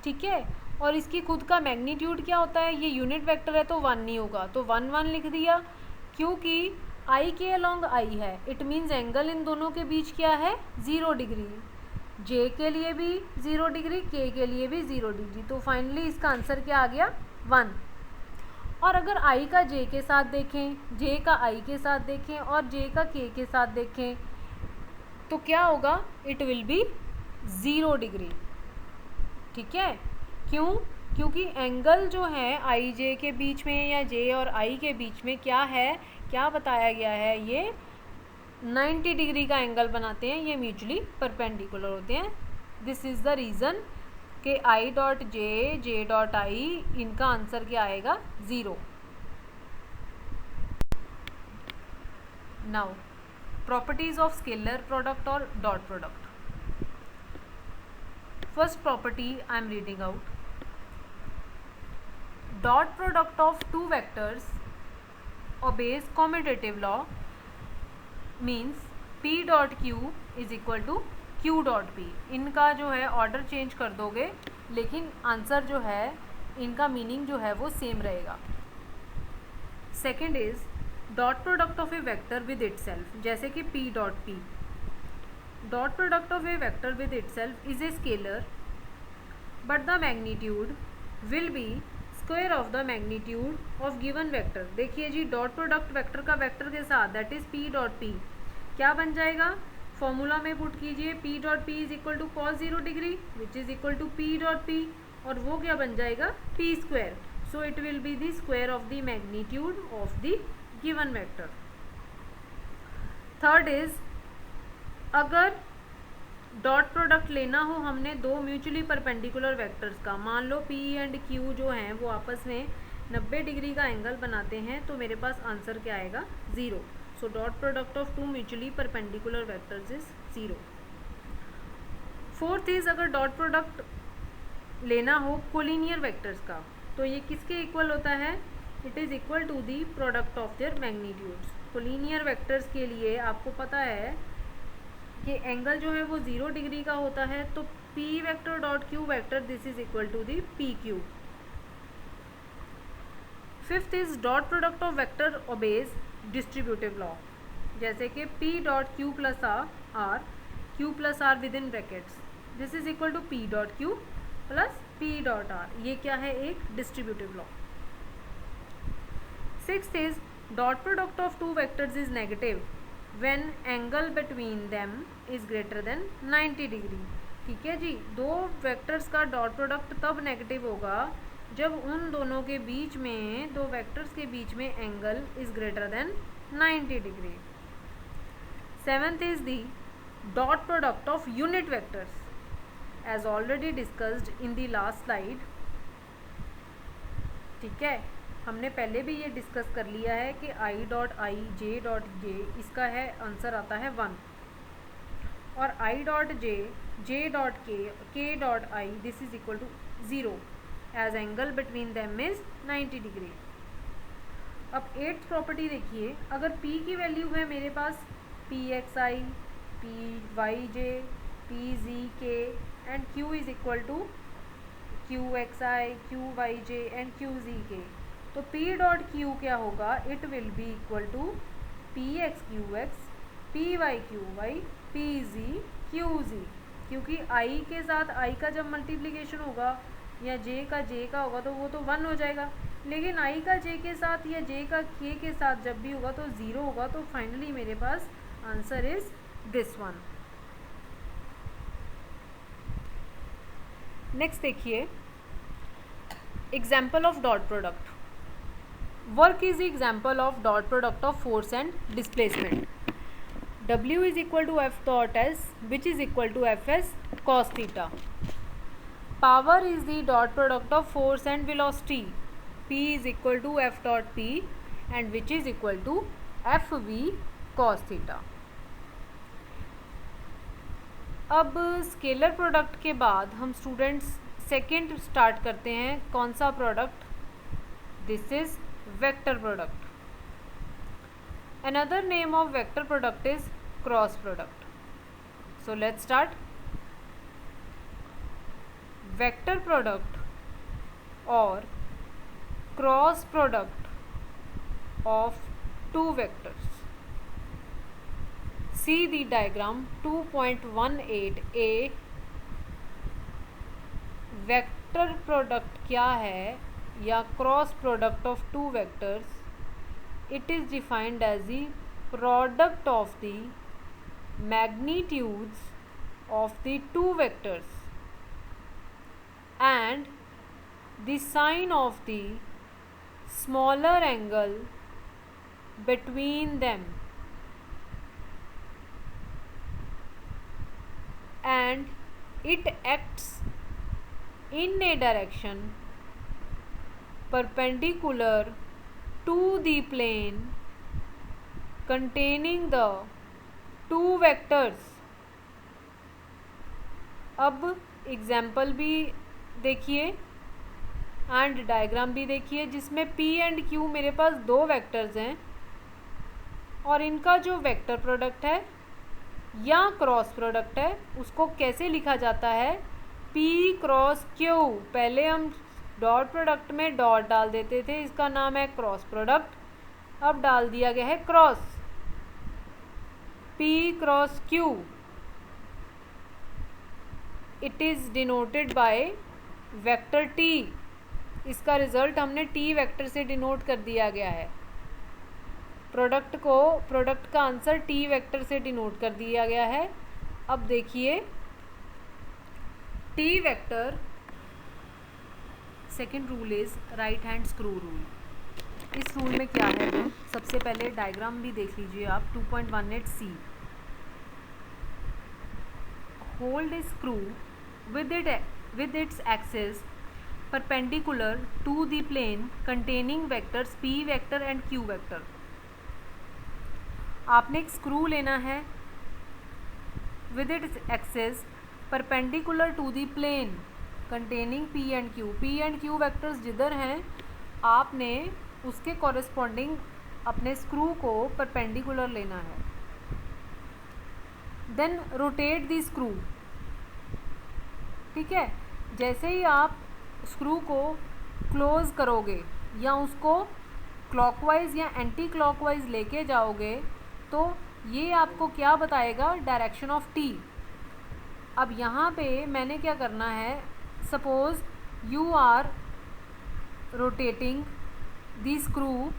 ठीक है। और इसकी खुद का मैग्नीट्यूड क्या होता है, ये यूनिट वेक्टर है तो 1 नहीं होगा, तो 1 1 लिख दिया। क्योंकि आई के अलोंग आई है, इट मीन्स एंगल इन दोनों के बीच क्या है, 0 डिग्री। जे के लिए भी 0 डिग्री, के के लिए भी 0 डिग्री, तो फाइनली इसका आंसर क्या आ गया, 1। और अगर आई का जे के साथ देखें, जे का आई के साथ देखें और जे का के साथ देखें तो क्या होगा, इट विल बी 0 डिग्री, ठीक है। क्यों, क्योंकि एंगल जो है आई जे के बीच में या जे और आई के बीच में क्या है, क्या बताया गया है, ये 90 डिग्री का एंगल बनाते हैं, ये म्यूचुअली परपेंडिकुलर होते हैं। दिस इज़ द रीज़न कि आई dot J, J dot I, इनका आंसर क्या आएगा, 0। Now properties of scalar product और dot product. First property I am reading out, dot product of two vectors obeys commutative law, means p dot q is equal to q dot p। इनका जो है ऑर्डर चेंज कर दोगे लेकिन आंसर जो है, इनका मीनिंग जो है वो सेम रहेगा। Second is dot product of A vector with itself, जैसे कि p dot p। Dot product of A vector with itself is a scalar but the magnitude will be square of the magnitude of given vector. देखिए जी, डॉट प्रोडक्ट वेक्टर का वेक्टर के साथ, that is p dot p, क्या बन जाएगा, फॉर्मूला में पुट कीजिए, p dot p is equal to cos 0 degree which is equal to p dot p, और वो क्या बन जाएगा, p square. So it will be the square of the magnitude of the given vector. Third is, अगर डॉट प्रोडक्ट लेना हो हमने दो म्यूचुअली परपेंडिकुलर वेक्टर्स का, मान लो p एंड q जो हैं वो आपस में 90 डिग्री का एंगल बनाते हैं, तो मेरे पास आंसर क्या आएगा, 0। So dot product of two mutually perpendicular vectors is 0। Fourth is, अगर डॉट प्रोडक्ट लेना हो कोलिनियर वेक्टर्स का, तो ये किसके इक्वल होता है, it is equal to the product of their magnitudes. Collinear vectors के लिए आपको पता है कि एंगल जो है वो 0 डिग्री का होता है, तो p vector dot q vector this is equal to the pq। Fifth is dot product of vector obeys distributive law, जैसे कि p dot q plus r, q plus r with in brackets, this is equal to p dot q plus p dot r, ये क्या है, एक distributive law. Sixth is dot product of two vectors is negative when angle between them is greater than 90 degree. ठीक है जी, दो वेक्टर्स का डॉट प्रोडक्ट तब नेगेटिव होगा जब उन दोनों के बीच में, दो वेक्टर्स के बीच में angle is greater than 90 degree. Seventh is the dot product of unit vectors as already discussed in the last slide. ठीक है, हमने पहले भी ये डिस्कस कर लिया है कि I dot I, J dot J, इसका है आंसर आता है 1, और I dot J, J dot K dot I, this is equal to 0 as angle between them is 90 degree. अब एट्थ प्रॉपर्टी देखिए, अगर p की वैल्यू है मेरे पास P X I, P Y J, P Z K and q is equal to Q X I, Q Y J and Q Z K, तो p डॉट q क्या होगा, it will be equal to P X Q X, P Y Q Y, P Z Q Z, क्योंकि i के साथ i का जब मल्टीप्लिकेशन होगा या j का j का होगा तो वो तो 1 हो जाएगा, लेकिन i का j के साथ या j का k के साथ जब भी होगा तो 0 होगा, तो फाइनली मेरे पास answer is this one. Next देखिए, example of dot product. Work is example of dot product of force and displacement. W is equal to F dot S, which is equal to Fs cos theta. Power is the dot product of force and velocity. P is equal to F dot P and which is equal to Fv cos theta. अब स्केलर प्रोडक्ट के बाद हम स्टूडेंट्स सेकेंड स्टार्ट करते हैं, कौन सा product, this is vector product. Another name of vector product is cross product. So let's start. Vector product or cross product of two vectors. See the diagram 2.18a. Vector product क्या है या cross product of two vectors? It is defined as the product of the magnitudes of the two vectors and the sine of the smaller angle between them, and it acts in a direction perpendicular to the plane containing the two vectors. अब एग्जाम्पल भी देखिए एंड डायग्राम भी देखिए जिसमें P एंड Q मेरे पास दो वेक्टर्स हैं और इनका जो वेक्टर प्रोडक्ट है या क्रॉस प्रोडक्ट है उसको कैसे लिखा जाता है? P cross Q. पहले हम डॉट प्रोडक्ट में डॉट डाल देते थे, इसका नाम है क्रॉस प्रोडक्ट, अब डाल दिया गया है cross, P cross Q. It is denoted by vector T. इसका रिजल्ट हमने T वेक्टर से डिनोट कर दिया गया है। प्रोडक्ट का आंसर T वेक्टर से डिनोट कर दिया गया है। अब देखिए T vector, second rule is right hand screw rule. इस रूल में क्या है? सबसे पहले डायग्राम भी देख लीजिए आप 2.18c. Hold a screw with its axis perpendicular to the plane containing vectors P vector and Q vector. आपने एक स्क्रू लेना है with its axis perpendicular to the plane containing P and Q. P and Q vectors जिधर हैं आपने उसके corresponding अपने स्क्रू को perpendicular लेना है. Then rotate the screw. ठीक है, जैसे ही आप स्क्रू को क्लोज करोगे या उसको क्लॉकवाइज या एंटी क्लॉकवाइज लेके जाओगे तो ये आपको क्या बताएगा? Direction of T. अब यहाँ पे मैंने क्या करना है, suppose you are rotating the screw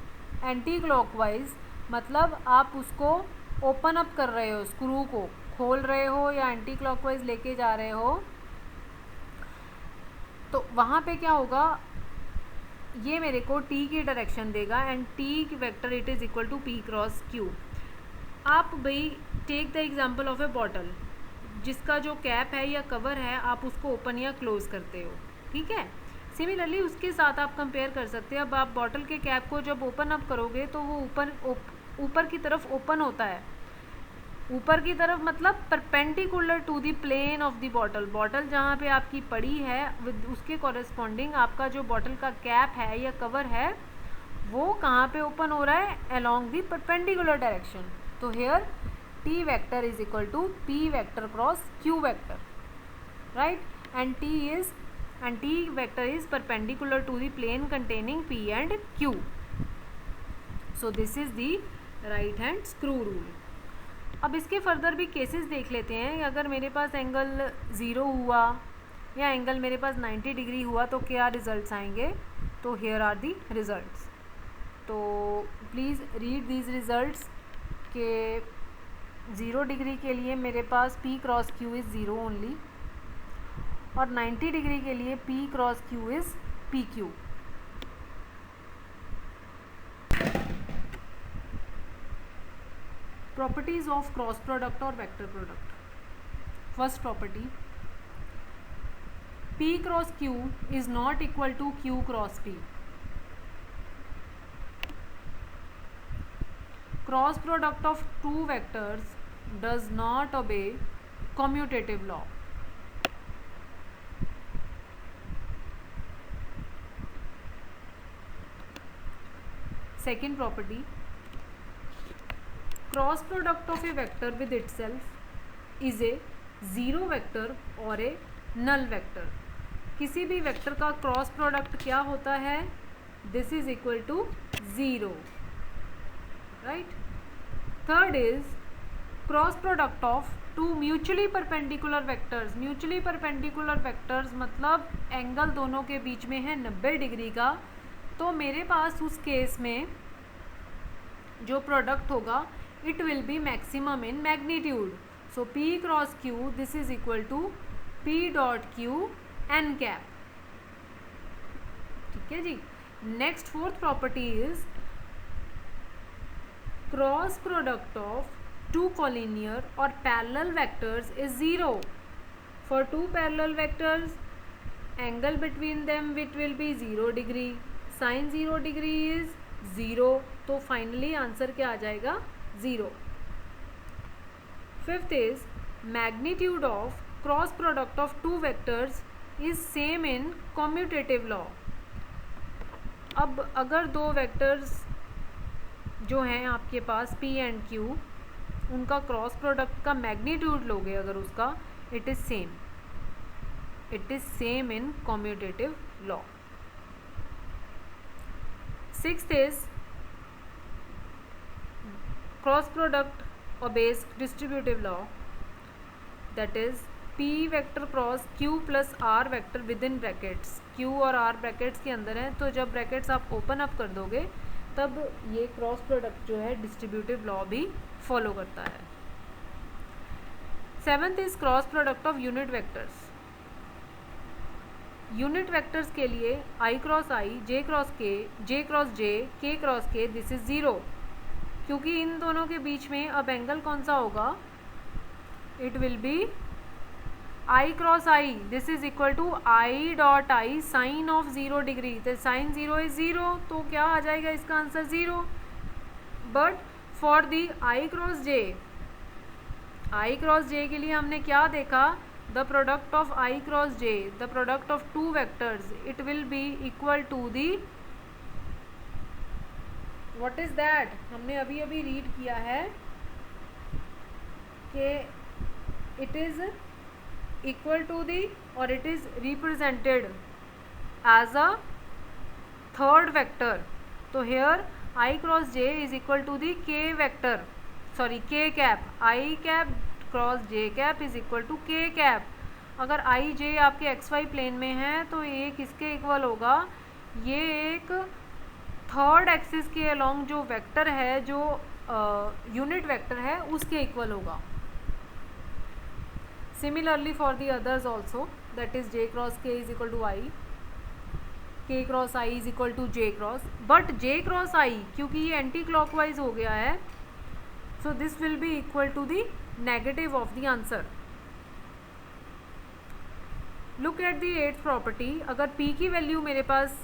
anti clockwise, मतलब आप उसको ओपन अप कर रहे हो, स्क्रू को खोल रहे हो या एंटी क्लॉकवाइज लेके जा रहे हो, तो वहाँ पे क्या होगा, ये मेरे को T की डायरेक्शन देगा एंड T की vector it is equal to P cross Q. आप भाई take the example of a bottle, जिसका जो कैप है या कवर है आप उसको ओपन या क्लोज करते हो, ठीक है। सिमिलरली उसके साथ आप कंपेयर कर सकते हैं। अब आप बॉटल के कैप को जब ओपन अप करोगे तो वो ऊपर की तरफ ओपन होता है, ऊपर की तरफ मतलब perpendicular to the plane of the bottle. Bottle जहाँ पे आपकी पड़ी है विद उसके कॉरेस्पॉन्डिंग आपका जो बॉटल का कैप है या कवर है वो कहाँ पे ओपन हो रहा है? Along the perpendicular direction. तो here T vector is equal to P vector cross Q vector, right, and T vector is perpendicular to the plane containing P and Q. So this is the right hand screw rule. अब इसके फर्दर भी केसेस देख लेते हैं। अगर मेरे पास एंगल 0 हुआ या एंगल मेरे पास 90 डिग्री हुआ तो क्या रिजल्ट्स आएंगे? तो हियर आर दी रिजल्ट्स। तो प्लीज़ रीड दीज रिजल्ट्स के 0 डिग्री के लिए मेरे पास P cross Q is 0 only और 90 डिग्री के लिए P cross Q is PQ. Properties of cross product or vector product. First property, P cross Q is not equal to Q cross P. Cross product of two vectors does not obey commutative law. Second property, cross product of a vector with itself is a zero vector और ए नल वेक्टर। किसी भी वेक्टर का क्रॉस प्रोडक्ट क्या होता है? This is equal to zero, right. Third is cross product of two mutually perpendicular vectors. Mutually perpendicular vectors मतलब एंगल दोनों के बीच में है 90 डिग्री का। तो मेरे पास उस केस में जो प्रोडक्ट होगा it will be maximum in magnitude. So P cross Q this is equal to P dot Q n cap. ठीक है जी। Next fourth property is cross product of two collinear or parallel vectors is 0. For two parallel vectors, angle between them it will be 0 degree. Sin 0 degree is 0. तो finally आंसर क्या आ जाएगा? 0. Fifth is magnitude of cross product of two vectors is same in commutative law. अब अगर दो वेक्टर्स जो हैं आपके पास P एंड Q, उनका क्रॉस प्रोडक्ट का मैग्नीट्यूड लोगे अगर उसका, it is same in commutative law. Sixth is cross product obeys distributive law, that is P vector cross Q plus R vector with in brackets. Q और R ब्रैकेट्स के अंदर हैं, तो जब ब्रैकेट्स आप ओपन अप कर दोगे तब ये क्रॉस प्रोडक्ट जो है डिस्ट्रीब्यूटिव लॉ भी फॉलो करता है। Seventh is cross product of unit vectors. Unit vectors के लिए I cross I, J cross K, J cross J, K cross K this is 0, क्योंकि इन दोनों के बीच में अब एंगल कौन सा होगा? It will be I cross I this is equal to I dot I sine of 0 degree. तो साइन 0 इज 0, तो क्या आ जाएगा इसका answer? 0। But for the I cross J के लिए हमने क्या देखा? The product of I cross J, the product of two vectors, it will be equal to the, what is that? हमने अभी अभी रीड किया है कि it is equal to the, और it is represented as a third vector. तो here I cross J is equal to the K vector, sorry K cap. I cap cross J cap is equal to K cap. अगर I J आपके XY प्लेन में है तो ये किसके इक्वल होगा? ये एक थर्ड एक्सिस के अलोंग जो वेक्टर है, जो यूनिट वेक्टर है, उसके इक्वल होगा। Similarly for the others also, that is J cross K is equal to I, K cross I is equal to J cross, but J cross I क्योंकि ये एंटी क्लॉकवाइज हो गया है, so this will be equal to the negative of the answer. Look at the eighth property. अगर P की वैल्यू मेरे पास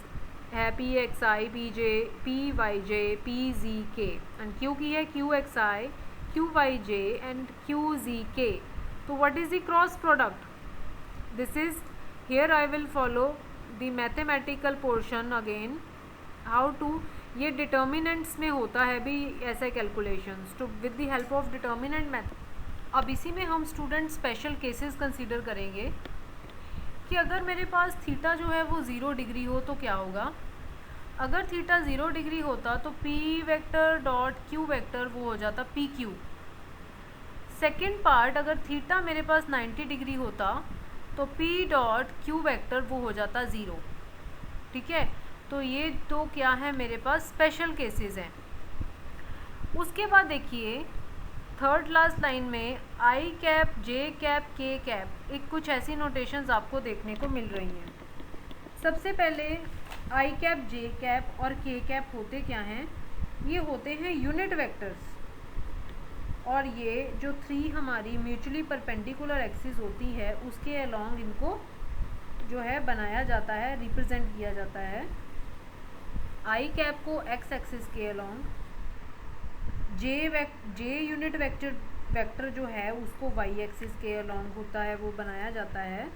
है PXI, PJ, PYJ, PZK and Q की है QXI, QYJ and QZK. So what is the cross product? This is, here I will follow the mathematical portion again. How to, ये determinants में होता है भी ऐसे calculations, तो with the help of determinant method. अब इसी में हम student special cases consider करेंगे कि अगर मेरे पास थीटा जो है वो 0 डिग्री हो तो क्या होगा। अगर थीटा 0 डिग्री होता तो P vector dot Q vector वो हो जाता PQ। सेकेंड पार्ट, अगर थीटा मेरे पास 90 डिग्री होता तो P डॉट Q वेक्टर वो हो जाता 0। ठीक है, तो ये तो क्या है मेरे पास स्पेशल केसेस हैं। उसके बाद देखिए थर्ड लास्ट लाइन में I cap, J cap, K cap, एक कुछ ऐसी नोटेशंस आपको देखने को मिल रही हैं। सबसे पहले I कैप, J कैप और K कैप होते क्या हैं? ये होते हैं यूनिट वेक्टर्स, और ये जो 3 हमारी म्यूचुअली परपेंडिकुलर एक्सिस होती है उसके अलोंग इनको जो है बनाया जाता है, रिप्रेजेंट किया जाता है। I कैप को x एक्सिस के अलोंग, J यूनिट वेक्टर जो है उसको y एक्सिस के अलोंग होता है, वो बनाया जाता है,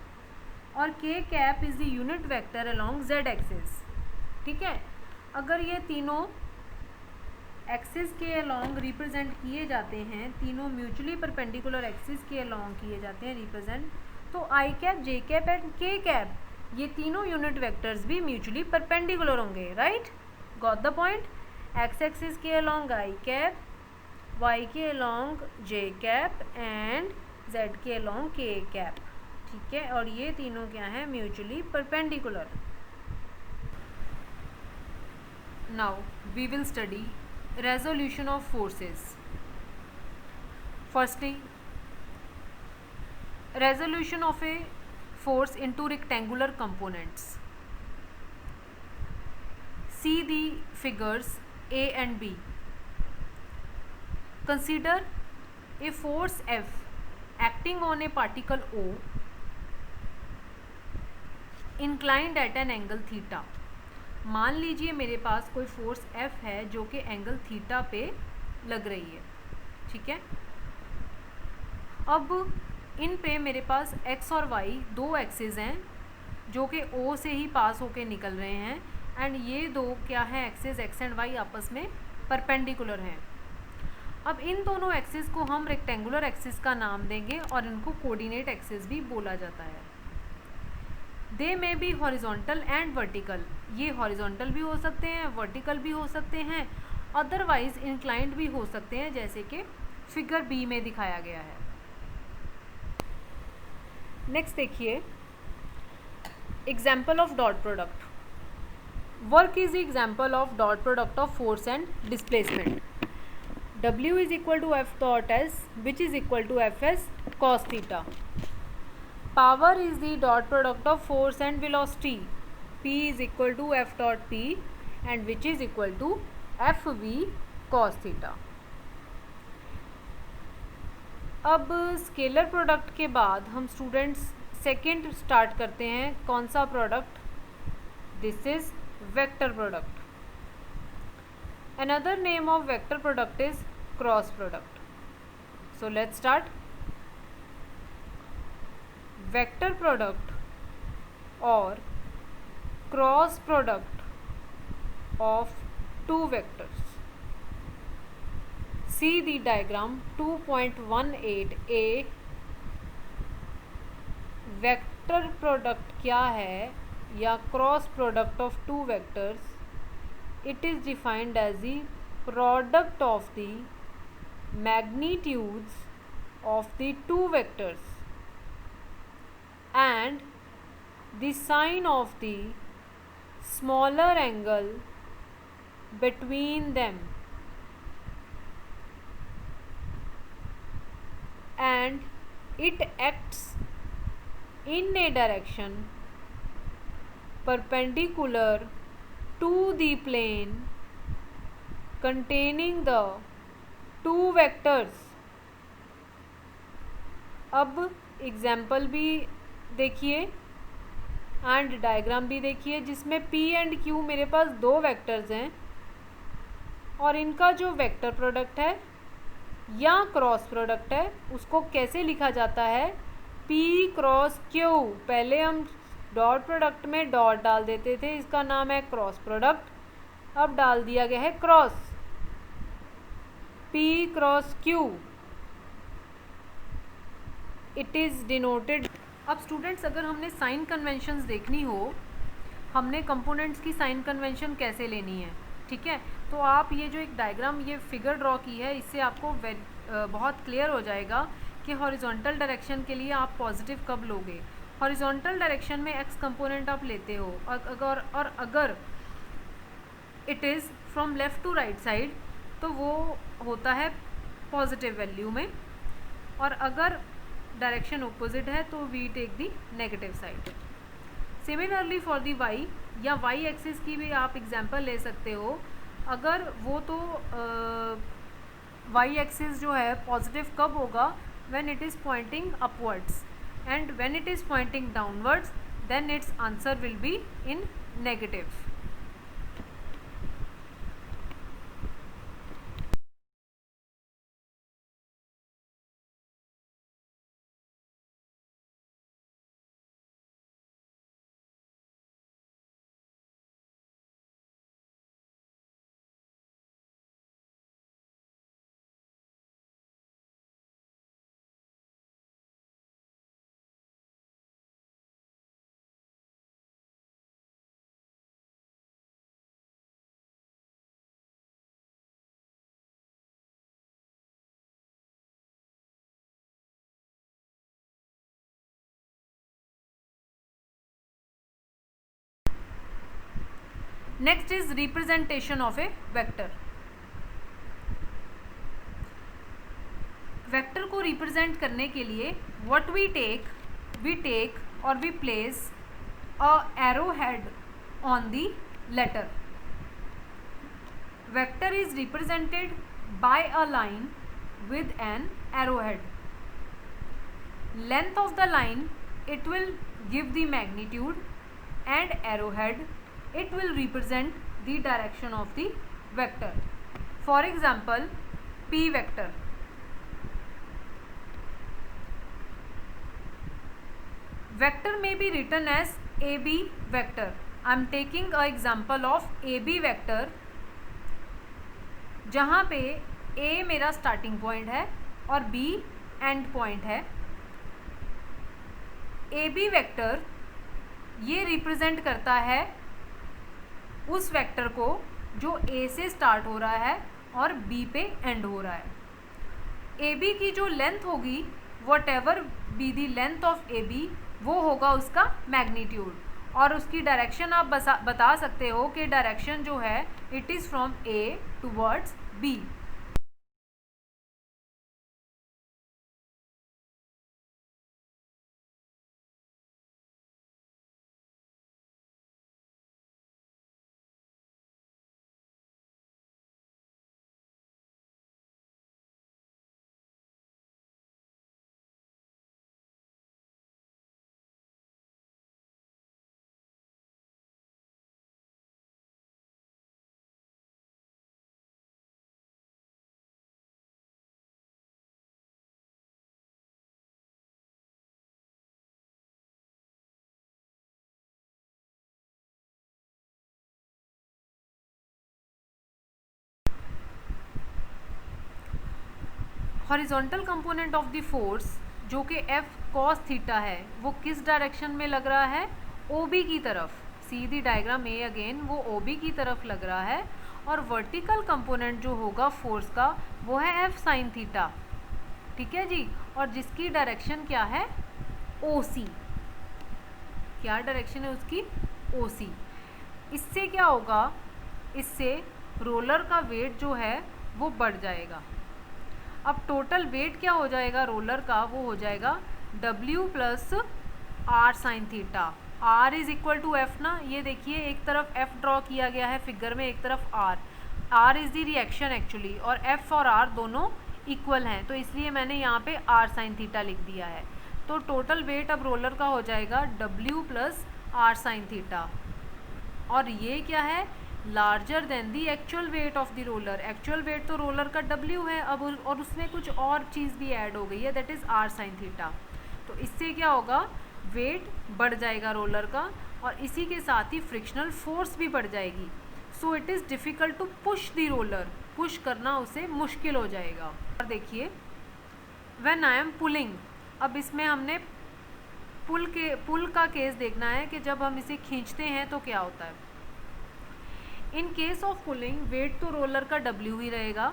और K cap is the unit vector along z axis. ठीक है, अगर ये तीनों एक्सिस के अलोंग रिप्रेजेंट किए जाते हैं, तीनों म्यूचुअली परपेंडिकुलर एक्सिस के अलोंग किए जाते हैं रिप्रेजेंट, तो I cap, J cap and K cap ये तीनों यूनिट वेक्टर्स भी म्यूचुअली परपेंडिकुलर होंगे, right, got the point. X axis के अलोंग आई कैप, वाई के along J cap and Z के अलोंग के कैप, ठीक है, और ये तीनों क्या हैं, mutually perpendicular. Now we will study resolution of forces. Firstly, resolution of a force into rectangular components. See the figures A and B. Consider a force F acting on a particle O inclined at an angle theta. मान लीजिए मेरे पास कोई फोर्स F है जो कि एंगल थीटा पे लग रही है, ठीक है। अब इन पे मेरे पास x और y दो एक्सिस हैं जो कि O से ही पास होके निकल रहे हैं, एंड ये दो क्या है, एक्सिस x एंड y आपस में परपेंडिकुलर हैं। अब इन दोनों एक्सिस को हम रेक्टेंगुलर एक्सिस का नाम देंगे और इनको कोऑर्डिनेट एक्सिस भी बोला जाता है। They may be horizontal and vertical, ये हॉरिजॉन्टल भी हो सकते हैं, वर्टिकल भी हो सकते हैं, अदरवाइज इंक्लाइंड भी हो सकते हैं, जैसे कि फिगर बी में दिखाया गया है। नेक्स्ट देखिए, example of dot product. Work is example of dot product of force and displacement. W is equal to F dot S, which is equal to Fs cos theta. Power is the dot product of force and velocity. P is equal to F dot P and which is equal to Fv cos theta. अब स्केलर प्रोडक्ट के बाद हम स्टूडेंट्स सेकेंड स्टार्ट करते हैं। कौन सा product? This is vector product. Another name of vector product is cross product. So let's start. Vector product or cross product of two vectors. See the diagram 2.18a. Vector product क्या है या cross product of two vectors? It is defined as the product of the magnitudes of the two vectors and the sign of the smaller angle between them, and it acts in a direction perpendicular to the plane containing the two vectors. अब एग्जाम्पल भी देखिए एंड डायग्राम भी देखिए जिसमें P एंड Q मेरे पास दो वेक्टर्स हैं और इनका जो वेक्टर प्रोडक्ट है या क्रॉस प्रोडक्ट है उसको कैसे लिखा जाता है? P cross Q। पहले हम डॉट प्रोडक्ट में डॉट डाल देते थे, इसका नाम है क्रॉस प्रोडक्ट, अब डाल दिया गया है cross, P cross Q। It is denoted. अब स्टूडेंट्स अगर हमने साइन कन्वेंशंस देखनी हो, हमने कंपोनेंट्स की साइन कन्वेंशन कैसे लेनी है, ठीक है, तो आप ये जो एक डायग्राम ये फिगर ड्रॉ की है इससे आपको बहुत क्लियर हो जाएगा कि हॉरिजॉन्टल डायरेक्शन के लिए आप पॉजिटिव कब लोगे। हॉरिजॉन्टल डायरेक्शन में एक्स कंपोनेंट आप लेते हो और अगर it is from left to right side तो वो होता है पॉजिटिव वैल्यू में, और अगर डायरेक्शन ऑपोजिट है तो we take the negative side. Similarly for the Y या वाई एक्सिस की भी आप एग्जांपल ले सकते हो। अगर वो तो वाई एक्सिस जो है पॉजिटिव कब होगा? When it is pointing upwards, and when it is pointing downwards then its answer will be in negative. Next is representation of A vector. Vector को रिप्रेजेंट करने के लिए व्हाट वी टेक और we place a arrow head on the letter. Vector is represented by a line with an arrowhead. Length of the line, it will give the magnitude, and arrowhead, it will represent the direction of the vector. For example, P vector. Vector may be written as AB vector. I am taking an example of AB vector, जहाँ पे A मेरा स्टार्टिंग पॉइंट है और B एंड पॉइंट है। AB वेक्टर ये रिप्रेजेंट करता है उस वेक्टर को जो A से स्टार्ट हो रहा है और B पे एंड हो रहा है। AB की जो लेंथ होगी, what ever be the length of AB, वो होगा उसका मैग्नीट्यूड, और उसकी डायरेक्शन आप बता सकते हो कि डायरेक्शन जो है it is from A towards B। Horizontal component of the force जो कि F cos थीटा है, वो किस डायरेक्शन में लग रहा है? OB की तरफ। सीधी डायग्राम ए अगेन, वो OB की तरफ लग रहा है। और वर्टिकल कंपोनेंट जो होगा फोर्स का, वो है F sin थीटा, ठीक है जी। और जिसकी डायरेक्शन क्या है? OC। क्या डायरेक्शन है उसकी? OC। इससे क्या होगा? इससे रोलर का वेट जो है वो बढ़ जाएगा। अब टोटल वेट क्या हो जाएगा रोलर का? वो हो जाएगा W plus R sine theta. R is equal to F ना, ये देखिए एक तरफ F ड्रॉ किया गया है फिगर में, एक तरफ R। R is the reaction actually, और F और R दोनों इक्वल हैं, तो इसलिए मैंने यहाँ पे R साइन थीटा लिख दिया है। तो टोटल वेट अब रोलर का हो जाएगा W plus R sine theta. और ये क्या है? Larger than the actual weight of the roller. Actual wait तो रोलर का W है अब, और उसमें कुछ और चीज़ भी ऐड हो गई है, that is R sine theta. तो इससे क्या होगा? वेट बढ़ जाएगा रोलर का, और इसी के साथ ही फ्रिक्शनल फोर्स भी बढ़ जाएगी। So it is difficult to push the roller. Push करना उसे मुश्किल हो जाएगा। और देखिए, व्हेन आई एम पुलिंग, अब इसमें हमने पुल का केस देखना है कि जब हम इसे खींचते हैं तो क्या होता है। In case of pulling, weight तो रोलर का W ही रहेगा,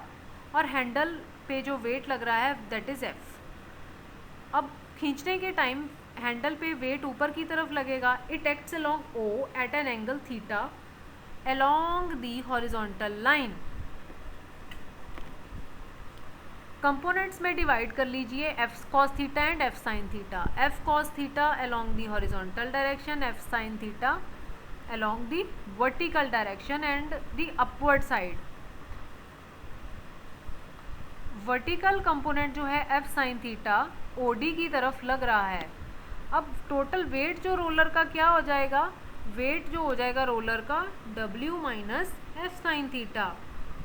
और हैंडल पे जो वेट लग रहा है दैट इज़ F। अब खींचने के टाइम हैंडल पे वेट ऊपर की तरफ लगेगा। It acts along O at an angle theta along the horizontal line. Components में डिवाइड कर लीजिए, F cos theta and F sin theta. F cos theta along the horizontal direction, F sin theta along the vertical direction and the upward side। Vertical component जो है F sin थीटा OD की तरफ लग रहा है। अब टोटल वेट जो रोलर का क्या हो जाएगा? वेट जो हो जाएगा रोलर का W minus F sin theta,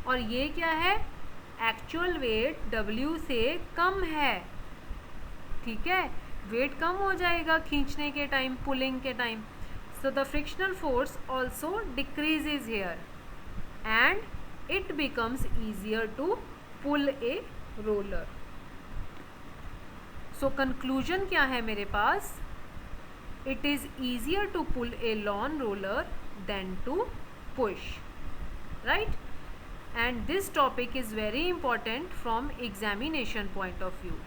और ये क्या है? एक्चुअल वेट W से कम है, ठीक है। वेट कम हो जाएगा खींचने के टाइम, पुलिंग के time. So the frictional force also decreases here and it becomes easier to pull a roller. So conclusion क्या है मेरे पास? It is easier to pull a lawn roller than to push, right? And this topic is very important from examination point of view.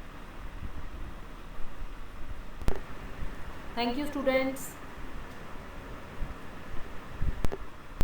Thank you students.